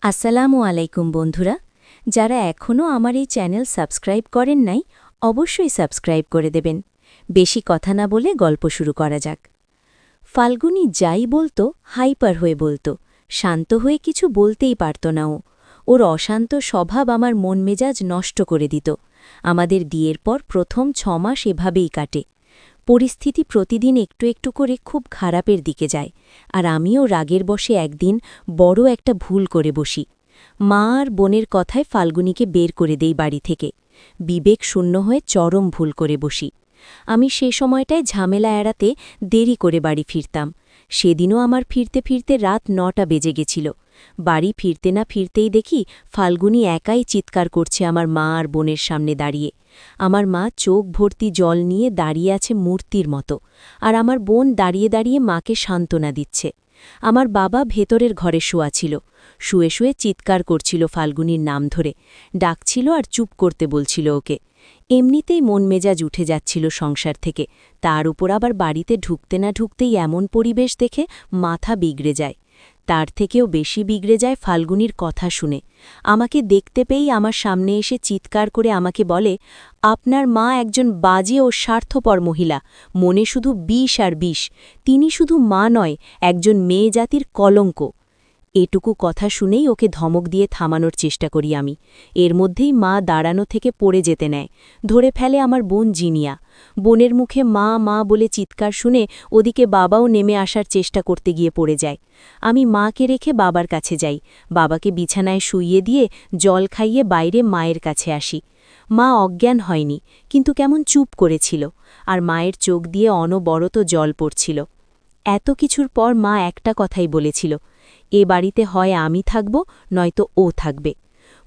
আসসালামু আলাইকুম বন্ধুরা, যারা এখনও আমার এই চ্যানেল সাবস্ক্রাইব করেন নাই অবশ্যই সাবস্ক্রাইব করে দেবেন। বেশি কথা না বলে গল্প শুরু করা যাক। ফাল্গুনি যাই বলতো হাইপার হয়ে বলতো, শান্ত হয়ে কিছু বলতেই পারত না ওর অশান্ত স্বভাব আমার মন মেজাজ নষ্ট করে দিত। আমাদের বিয়ের পর প্রথম 6 মাস এভাবেই কাটে। পরিস্থিতি প্রতিদিন একটু একটু করে খুব খারাপের দিকে যায়, আর আমিও রাগের বশে একদিন বড় একটা ভুল করে বসি। মা আর বোনের কথায় ফাল্গুনিকে বের করে দেই বাড়ি থেকে। বিবেক শূন্য হয়ে চরম ভুল করে বসি। আমি সে সময়টায় ঝামেলা এড়াতে দেরি করে বাড়ি ফিরতাম। সেদিনও আমার ফিরতে ফিরতে রাত 9টা বেজে গেছিল। বাড়ি ফিরতে না ফিরতেই দেখি ফাল্গুনি একাই চিৎকার করছে আমার মা আর বোনের সামনে দাঁড়িয়ে। আমার মা চোখ ভর্তি জল নিয়ে দাঁড়িয়ে আছে মূর্তির মতো, আর আমার বোন দাঁড়িয়ে দাঁড়িয়ে মাকে সান্ত্বনা দিচ্ছে। আমার বাবা ভেতরের ঘরে শোয়া ছিল, শুয়ে শুয়ে চিৎকার করছিল ফাল্গুনির নাম ধরে, ডাকছিল আর চুপ করতে বলছিল ওকে। এমনিতেই মন মেজাজ উঠে যাচ্ছিল সংসার থেকে, তার উপর আবার বাড়িতে ঢুকতে না ঢুকতেই এমন পরিবেশ দেখে মাথা বিগড়ে যায়। তার থেকেও বেশি বিগড়ে যায় ফাল্গুনির কথা শুনে। আমাকে দেখতে পেয়েই আমার সামনে এসে চিৎকার করে আমাকে বলে, আপনার মা একজন বাজে ও স্বার্থপর মহিলা, মনে শুধু বিষ আর বিষ। তিনি শুধু মা নয়, একজন মেয়ে জাতির কলঙ্ক। এটুকু কথা শুনেই ওকে ধমক দিয়ে থামানোর চেষ্টা করি আমি। এর মধ্যেই মা দাঁড়ানো থেকে পড়ে যেতে নেয়, ধরে ফেলে আমার বোন জিনিয়া। বোনের মুখে মা মা বলে চিৎকার শুনে ওদিকে বাবাও নেমে আসার চেষ্টা করতে গিয়ে পড়ে যায়। আমি মাকে রেখে বাবার কাছে যাই, বাবাকে বিছানায় শুইয়ে দিয়ে জল খাইয়ে বাইরে মায়ের কাছে আসি। মা অজ্ঞান হয়নি, কিন্তু কেমন চুপ করেছিল, আর মায়ের চোখ দিয়ে অনবরত জল পড়ছিল। এত কিছুর পর মা একটা কথাই বলেছিল, এ বাড়িতে হয় আমি থাকব, নয়তো ও থাকবে।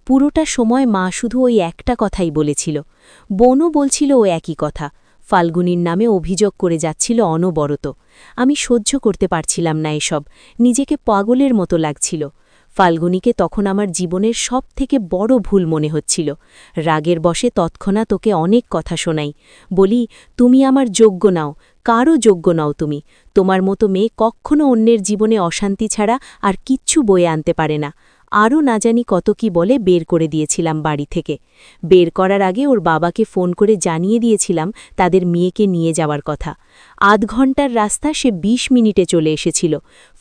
পুরোটা সময় মা শুধু ওই একটা কথাই বলেছিল। বোনও বলছিল ও একই কথা, ফাল্গুনির নামে অভিযোগ করে যাচ্ছিল অনবরত। আমি সহ্য করতে পারছিলাম না এসব, নিজেকে পাগলের মতো লাগছিল। ফাল্গুনিকে তখন আমার জীবনের সবথেকে বড় ভুল মনে হচ্ছিল। রাগের বশে তৎক্ষণাৎ ওকে অনেক কথা শোনাই, বলি, তুমি আমার যোগ্য নাও, কারও যোগ্য নাও তুমি। তোমার মতো মেয়ে কখনো অন্যের জীবনে অশান্তি ছাড়া আর কিচ্ছু বয়ে আনতে পারে না। আরও না জানি কত কি বলে বের করে দিয়েছিলাম বাড়ি থেকে। বের করার আগে ওর বাবাকে ফোন করে জানিয়ে দিয়েছিলাম তাদের মেয়েকে নিয়ে যাওয়ার কথা। আধ ঘন্টার রাস্তা সে 20 মিনিটে চলে এসেছিল।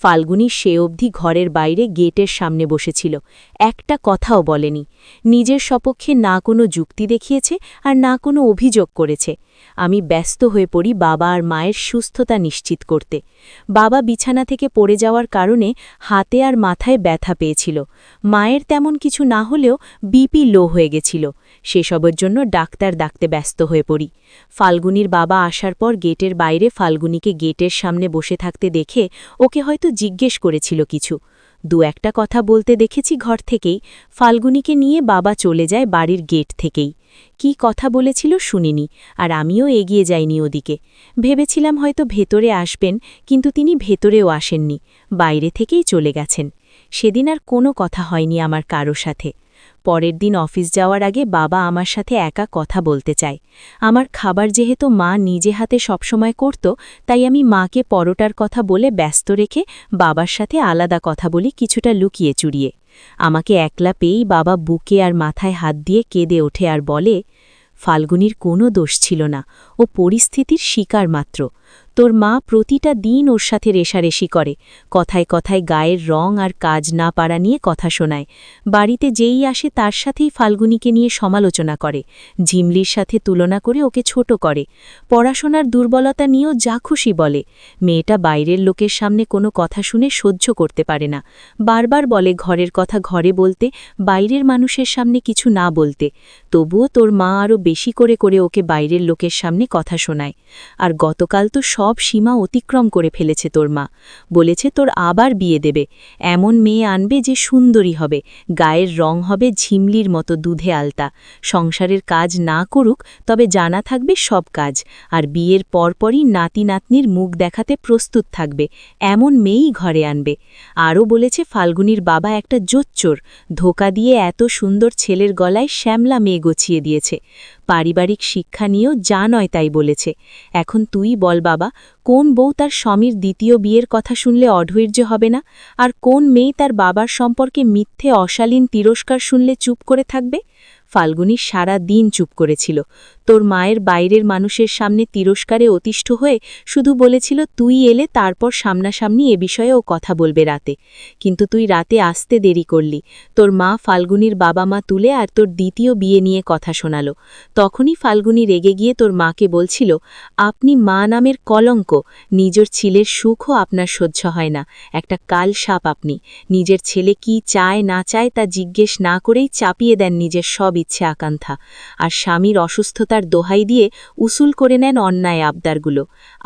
ফাল্গুনি সে অবধি ঘরের বাইরে গেটের সামনে বসেছিল, একটা কথাও বলেনি। নিজের সপক্ষে না কোনো যুক্তি দেখিয়েছে আর না কোনো অভিযোগ করেছে। আমি ব্যস্ত হয়ে পড়ি বাবা আর মায়ের সুস্থতা নিশ্চিত করতে। বাবা বিছানা থেকে পড়ে যাওয়ার কারণে হাতে আর মাথায় ব্যথা পেয়েছিল। মায়ের তেমন কিছু না হলেও বিপি লো হয়ে গেছিল। সেসবের জন্য ডাক্তার ডাকতে ব্যস্ত হয়ে পড়ি। ফাল্গুনির বাবা আসার পর গেটের বাইরে ফাল্গুনিকে গেটের সামনে বসে থাকতে দেখে ওকে হয়তো জিজ্ঞেস করেছিল কিছু। একটা কথা বলতে দেখেছি ঘর থেকেই। ফাল্গুনিকে নিয়ে বাবা চলে যায় বাড়ির গেট থেকেই। কি কথা বলেছিল শুনিনি, আর আমিও এগিয়ে যাইনি ওদিকে। ভেবেছিলাম হয়তো ভেতরে আসবেন, কিন্তু তিনি ভেতরেও আসেননি, বাইরে থেকেই চলে গেছেন। সেদিন আর কোনো কথা হয়নি আমার কারো সাথে। পরের দিন অফিস যাওয়ার আগে বাবা আমার সাথে একা কথা বলতে চায়। আমার খাবার যেহেতু মা নিজে হাতে সবসময় করত, তাই আমি মাকে পরোটার কথা বলে ব্যস্ত রেখে বাবার সাথে আলাদা কথা বলি, কিছুটা লুকিয়ে চুরিয়ে। আমাকে একলা পেয়েই বাবা বুকে আর মাথায় হাত দিয়ে কেঁদে ওঠে আর বলে, ফাল্গুনির কোনো দোষ ছিল না, ও পরিস্থিতির শিকার মাত্র। তোর মা প্রতিটা দিন ওর সাথে রেষারেষি করে, কথায় কথায় গায়ের রং আর কাজ না পারা নিয়ে কথা শোনায়। বাড়িতে যেই আসে তার সাথেই ফাল্গুনিকে নিয়ে সমালোচনা করে, ঝিমলির সাথে তুলনা করে ওকে ছোট করে। পড়াশোনার দুর্বলতা নিয়েও যা খুশি বলে। মেয়েটা বাইরের লোকের সামনে কোনো কথা শুনে সহ্য করতে পারে না, বারবার বলে ঘরের কথা ঘরে বলতে, বাইরের মানুষের সামনে কিছু না বলতে। তবুও তোর মা আরও বেশি করে করে ওকে বাইরের লোকের সামনে কথা শোনায়। আর গতকাল তো সব সীমা অতিক্রম করে ফেলেছে তোর মা। বলেছে তোর আবার বিয়ে দেবে, এমন মেয়ে আনবে যে সুন্দরী হবে, গায়ের রং হবে ঝিমলির মতো দুধে আলতা, সংসারের কাজ না করুক তবে জানা থাকবে সব কাজ, আর বিয়ের পরপরই নাতি নাতনির মুখ দেখাতে প্রস্তুত থাকবে, এমন মেয়েই ঘরে আনবে। আরও বলেছে ফাল্গুনির বাবা একটা জোচ্চোর, ধোকা দিয়ে এত সুন্দর ছেলের গলায় শ্যামলা মেয়ে গছিয়ে দিয়েছে। পারিবারিক শিক্ষা নিয়েও যা নয় তাই বলেছে। এখন তুই বল বাবা, কোন বউ তার স্বামীর দ্বিতীয় বিয়ের কথা শুনলে অধৈর্য হবে না, আর কোন মেয়ে তার বাবার সম্পর্কে মিথ্যে অশালীন তিরস্কার শুনলে চুপ করে থাকবে? ফাল্গুনী সারা দিন চুপ করেছিল। তোর মায়ের বাইরের মানুষের সামনে তিরস্কারে অতিষ্ঠ হয়ে শুধু বলেছিল তুই এলে তারপর সামনাসামনি এ বিষয়ে ও কথা বলবে রাতে। কিন্তু তুই রাতে আসতে দেরি করলি। তোর মা ফাল্গুনীর বাবা মা তুলে আর তোর দ্বিতীয় বিয়ে নিয়ে কথা শোনালো। তখনই ফাল্গুনী রেগে গিয়ে তোর মাকে বলছিল, আপনি মা নামের কলঙ্ক, নিজের ছেলের সুখও আপনার সহ্য হয় না, একটা কাল সাপ আপনি। নিজের ছেলে কি চায় না চায় তা জিজ্ঞেস না করেই চাপিয়ে দেন নিজের সব ইচ্ছে আকাঙ্ক্ষা, আর স্বামীর অসুস্থতার দোহাই দিয়ে উসুল করে নেন অন্যায় আবদারগুলো।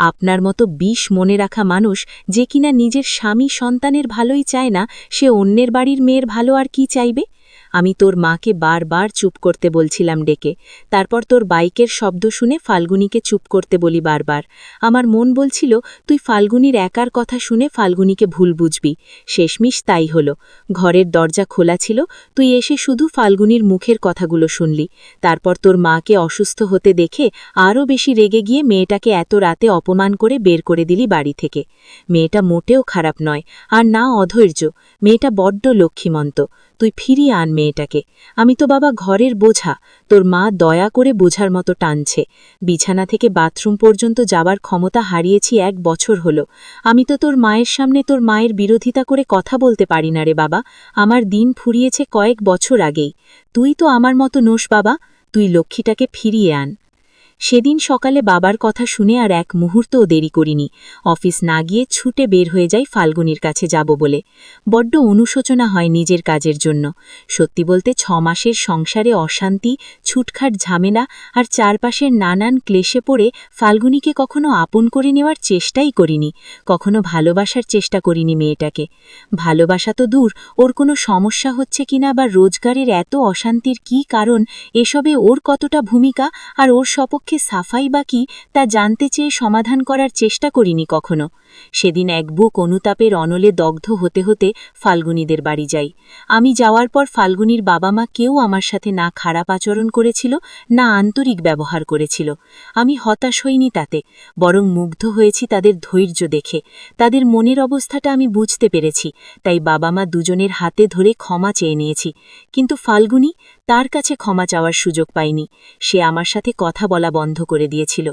আপনার মতো বিষ মনে রাখা মানুষ, যে কিনা নিজের স্বামী সন্তানের ভালোই চায় না, সে অন্যের বাড়ির মেয়ের ভালো আর কি চাইবে? আমি তোর মাকে বারবার চুপ করতে বলছিলাম ডেকে। তারপর তোর বাইকের শব্দ শুনে ফাল্গুনীকে চুপ করতে বলি বারবার। আমার মন বলছিল তুই ফাল্গুনীর একার কথা শুনে ফাল্গুনীকে ভুল বুঝবি। শেষমিশ তাই হলো। ঘরের দরজা খোলা ছিল, তুই এসে শুধু ফাল্গুনীর মুখের কথাগুলো শুনলি। তারপর তোর মাকে অসুস্থ হতে দেখে আরও বেশি রেগে গিয়ে মেয়েটাকে এত রাতে অপমান করে বের করে দিলি বাড়ি থেকে। মেয়েটা মোটেও খারাপ নয়, আর না অধৈর্য। মেয়েটা বড্ড লক্ষ্মীমন্ত। তুই ফিরিয়ে আন মেয়েটাকে। আমি তো বাবা ঘরের বোঝা, তোর মা দয়া করে বোঝার মতো টানছে। বিছানা থেকে বাথরুম পর্যন্ত যাবার ক্ষমতা হারিয়েছি 1 বছর হলো। আমি তো তোর মায়ের সামনে তোর মায়ের বিরোধিতা করে কথা বলতে পারি না রে বাবা। আমার দিন ফুরিয়েছে কয়েক বছর আগেই। তুই তো আমার মতো নোস বাবা, তুই লক্ষ্মীটাকে ফিরিয়ে আন। সেদিন সকালে বাবার কথা শুনে আর এক মুহূর্তও দেরি করিনি। অফিস না গিয়ে ছুটে বের হয়ে যাই ফাল্গুনীর কাছে যাব বলে। বড্ড অনুশোচনা হয় নিজের কাজের জন্য। সত্যি বলতে 6 মাসের সংসারে অশান্তি, ছুটখাট ঝামেলা আর চারপাশের নানান ক্লেশে পড়ে ফাল্গুনীকে কখনো আপন করে নেওয়ার চেষ্টাই করিনি, কখনো ভালোবাসার চেষ্টা করিনি মেয়েটাকে। ভালোবাসা তো দূর, ওর কোনো সমস্যা হচ্ছে কিনা বা রোজগারের এত অশান্তির কী কারণ, এসবে ওর কতটা ভূমিকা আর ওর সপক্ষে সাফাই বা কি তা জানতে চেয়ে সমাধান করার চেষ্টা করিনি কখনো। সেদিন এক বুক অনুতাপের অনলে দগ্ধ হতে হতে ফাল্গুনীদের বাড়ি যাই। আমি যাওয়ার পর ফাল্গুনীর বাবা মা কেউ আমার সাথে না খারাপ আচরণ করেছিল, না আন্তরিক ব্যবহার করেছিল। আমি হতাশ হইনি তাতে, বরং মুগ্ধ হয়েছি তাদের ধৈর্য দেখে। তাদের মনের অবস্থাটা আমি বুঝতে পেরেছি, তাই বাবা মা দুজনের হাতে ধরে ক্ষমা চেয়ে নিয়েছি। কিন্তু ফাল্গুনী, তার কাছে ক্ষমা চাওয়ার সুযোগ পাইনি। সে আমার সাথে কথা বলা বন্ধ করে দিয়েছিল।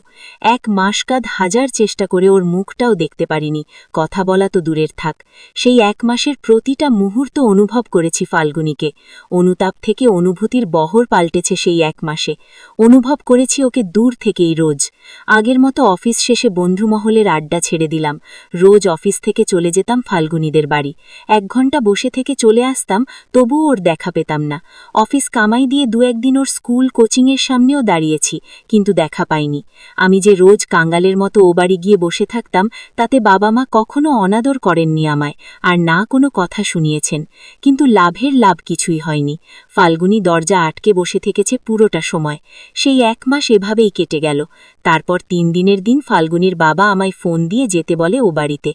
1 মাস কাদ হাজার চেষ্টা করে ওর মুখটাও দেখতে পারিনি, কথা বলা তো দূরের থাক। সেই 1 মাসের প্রতিটা মুহূর্ত অনুভব করেছি ফাল্গুনীকে। অনুতাপ থেকে অনুভূতির বহর পাল্টেছে সেই 1 মাসে। অনুভব করেছি ওকে দূর থেকেই রোজ। আগের মতো অফিস শেষে বন্ধুমহলের আড্ডা ছেড়ে দিলাম। রোজ অফিস থেকে চলে যেতাম ফাল্গুনীদের বাড়ি। 1 ঘন্টা বসে থেকে চলে আসতাম, তবুও ওর দেখা পেতাম না। অফিস কামাই দিয়ে 2-1 দিন ওর স্কুল কোচিংয়ের সামনেও দাঁড়িয়েছি, কিন্তু দেখা পাইনি। আমি যে রোজ কাঙ্গালের মতো ও বাড়ি গিয়ে বসে থাকতাম, তাতে বাবা মা কখনো অনাদর করেননি আমায়, আর না কোনো কথা শুনিয়েছেন। কিন্তু লাভের লাভ কিছুই হয়নি। ফাল্গুনী দরজা আটকে বসে থেকেছে পুরোটা সময়। সেই 1 মাস এভাবেই কেটে গেল। তারপর 3 দিনের দিন ফাল্গুনীর বাবা আমায় ফোন দিয়ে যেতে বলে ও বাড়িতে।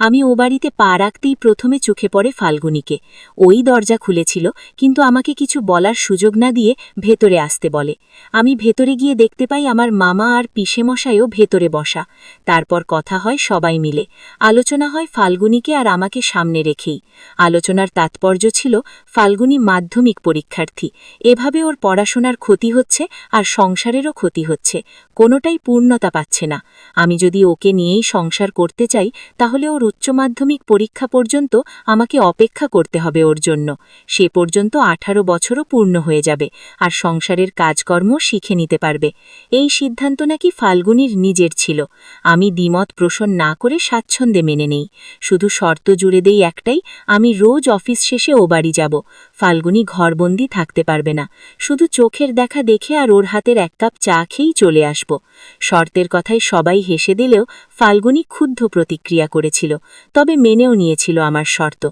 আমি ও বাড়িতে পা রাখতেই প্রথমে চোখে পড়ে ফাল্গুনীকে। ওই দরজা খুলেছিল, কিন্তু আমাকে কিছু বলার সুযোগ না দিয়ে ভেতরে আসতে বলে। আমি ভেতরে গিয়ে দেখতে পাই আমার মামা আর পিসেমশাইও ভেতরে বসা। তারপর কথা হয় সবাই মিলে। আলোচনা হয় ফাল্গুনীকে আর আমাকে সামনে রেখেই। আলোচনার তাৎপর্য ছিল ফাল্গুনী মাধ্যমিক পরীক্ষার্থী। এভাবে ওর পড়াশোনার ক্ষতি হচ্ছে আর সংসারেরও ক্ষতি হচ্ছে, কোনোটাই পূর্ণতা পাচ্ছে না। আমি যদি ওকে নিয়েই সংসার করতে চাই, তাহলে ওর উচ্চ মাধ্যমিক পরীক্ষা পর্যন্ত আমাকে অপেক্ষা করতে হবে ওর জন্য। সে পর্যন্ত 18 বছরও পূর্ণ হয়ে যাবে, আর সংসারের কাজকর্ম শিখে নিতে পারবে। এই সিদ্ধান্ত নাকি ফাল্গুনীর নিজের ছিল। আমি দ্বিমত পোষণ না করে স্বাচ্ছন্দ্যে মেনে নেই। শুধু শর্ত জুড়ে দেই একটাই, আমি রোজ অফিস শেষে ও বাড়ি যাব। ফাল্গুনী ঘরবন্দি থাকতে পারবে না, শুধু চোখের দেখা দেখে আর ওর হাতের 1 কাপ চা খেয়েই চলে আসব। শর্তের কথায় সবাই হেসে দিলেও ফাল্গুনী ক্ষুব্ধ প্রতিক্রিয়া করেছিল, তবে মেনেও নিয়েছিল আমার শর্ত।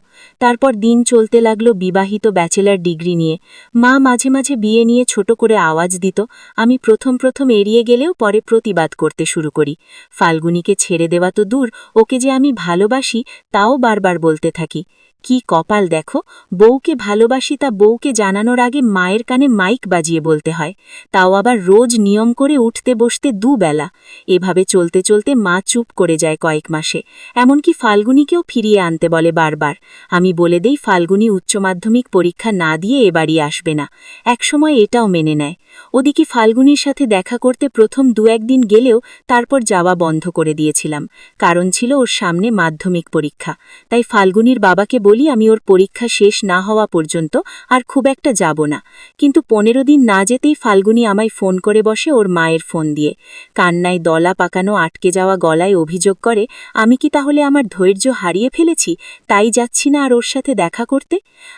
তারপর দিন চলতে লাগলো বিবাহিত ব্যাচেলার ডিগ্রি নিয়ে। মা মাঝে মাঝে বিয়ে নিয়ে ছোট করে আওয়াজ দিত। আমি প্রথম এড়িয়ে গেলেও পরে প্রতিবাদ করতে শুরু করি। ফাল্গুনীকে ছেড়ে দেওয়া তো দূর, ওকে যে আমি ভালোবাসি তাও বারবার বলতে থাকি। কি কপাল দেখো, বউকে ভালোবাসি তা বউকে জানানোর আগে মায়ের কানে মাইক বাজিয়ে বলতে হয়, তাও আবার রোজ নিয়ম করে উঠতে বসতে দুবেলা। এভাবে চলতে চলতে মা চুপ করে যায় কয়েক মাসে, এমনকি ফাল্গুনীকেও ফিরিয়ে আনতে বলে বারবার। আমি বলে দেই ফাল্গুনী উচ্চ মাধ্যমিক পরীক্ষা না দিয়ে এ বাড়ি আসবে না। একসময় এটাও মেনে নেয়। ওদিকে ফাল্গুনীর সাথে দেখা করতে প্রথম 2-1 দিন গেলেও তারপর যাওয়া বন্ধ করে দিয়েছিলাম, কারণ ছিল ওর সামনে মাধ্যমিক পরীক্ষা। তাই ফাল্গুনীর বাবাকে বলি আমি ওর পরীক্ষা শেষ না হওয়া পর্যন্ত আর খুব একটা যাব না। কিন্তু 15 দিন না যেতেই ফাল্গুনী আমায় ফোন করে বসে ওর মায়ের ফোন দিয়ে। কান্নায় দলা পাকানো আটকে যাওয়া গলায় অভিযোগ করে, আমি কি তাহলে আমার ধৈর্য হারিয়ে ফেলেছি, তাই যাচ্ছি না আর ওর সাথে দেখা করতে?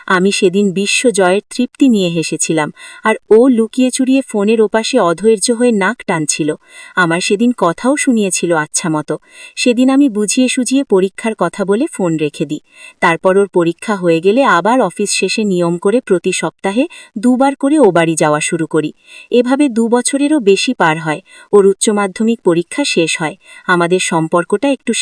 আমি সেদিন বিশ্ব জয়ের তৃপ্তি নিয়ে হেসেছিলাম, আর ও লুকিয়ে চুরিয়ে ফোনের ওপাশে অধৈর্য হয়ে নাক টানছিল। আমার সেদিন কথাও শুনিয়েছিল আচ্ছা মতো। সেদিন আমি বুঝিয়ে সুঝিয়ে পরীক্ষার কথা বলে ফোন রেখে দিই। তারপর ওর পরীক্ষা হয়ে গেলে আবার অফিস শেষে নিয়ম করে প্রতি সপ্তাহে 2 বার করে ও বাড়ি যাওয়া শুরু করি। এভাবে 2 বছরেরও বেশি পার হয়। ওর উচ্চ মাধ্যমিক পরীক্ষা শেষ হয়। আমাদের সম্পর্কটা একটু